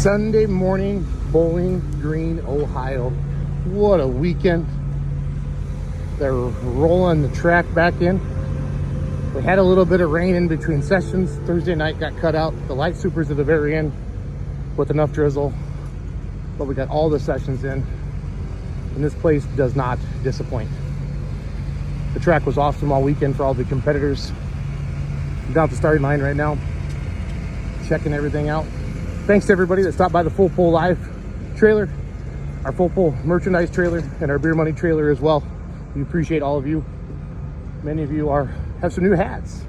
Sunday morning, Bowling Green, Ohio. What a weekend. They're rolling the track back in. We had a little bit of rain in between sessions. Thursday night got cut out. The light supers at the very end with enough drizzle. But we got all the sessions in. And this place does not disappoint. The track was awesome all weekend for all the competitors. I'm down at the starting line right now, checking everything out. Thanks to everybody that stopped by the Full Pull Live trailer, our Full Pull merchandise trailer, and our Beer Money trailer as well. We appreciate all of you. Many of you have some new hats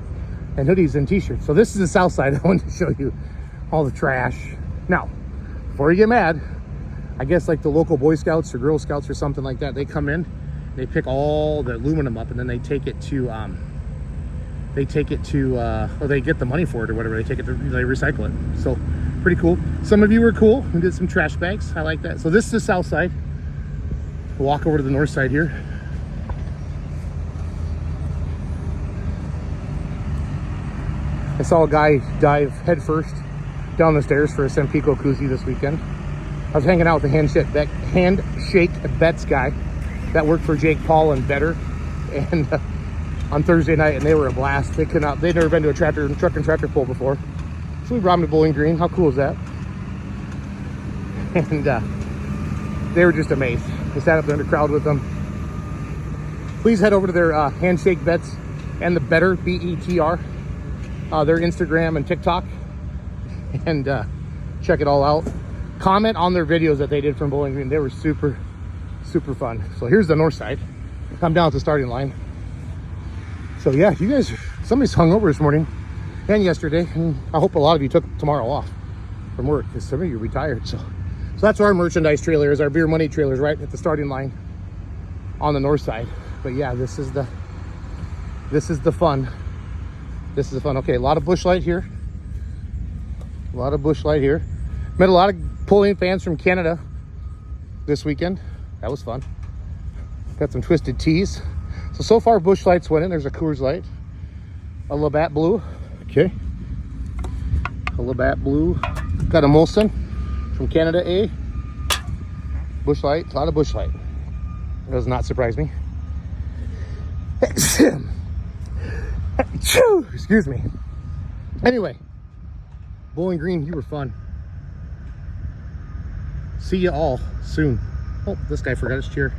and hoodies and t-shirts. So this is the south side. I wanted to show you all the trash. Now, before you get mad, I guess like the local Boy Scouts or Girl Scouts or something like that, they come in, they pick all the aluminum up, and then they take it to or they get the money for it or whatever. They recycle it. So pretty cool. Some of you were cool and did some trash bags. I like that. So this is the south side. We'll walk over to the north side here. I saw a guy dive headfirst down the stairs for a Sempico koozie this weekend. I was hanging out with the Handshake Bets guy that worked for Jake Paul and Better, and on Thursday night, and they were a blast. They'd never been to a truck and tractor pull before, so we brought them to Bowling Green. How cool is that? And they were just amazed. They sat up there in the crowd with them. Please head over to their Handshake Bets and the Better, BETR, their Instagram and TikTok, and check it all out. Comment on their videos that they did from Bowling Green. They were super fun. So here's the north side. I'm down at the starting line. So yeah, you guys, somebody's hung over this morning and yesterday, and I hope a lot of you took tomorrow off from work because some of you retired. So that's our merchandise trailer, is our Beer Money trailers right at the starting line on the north side. But yeah, this is the fun. This is the fun. Okay, a lot of Busch Light here. A lot of Busch Light here. Met a lot of pulling fans from Canada this weekend. That was fun. Got some Twisted Teas. So far Busch Light's winning. There's a Coors Light, a Labatt Blue. Okay, a Labatt Blue. Got a Molson from Canada A. Busch Light, a lot of Busch Light. That does not surprise me. Excuse me. Anyway, Bowling Green, you were fun. See you all soon. Oh, this guy forgot his chair.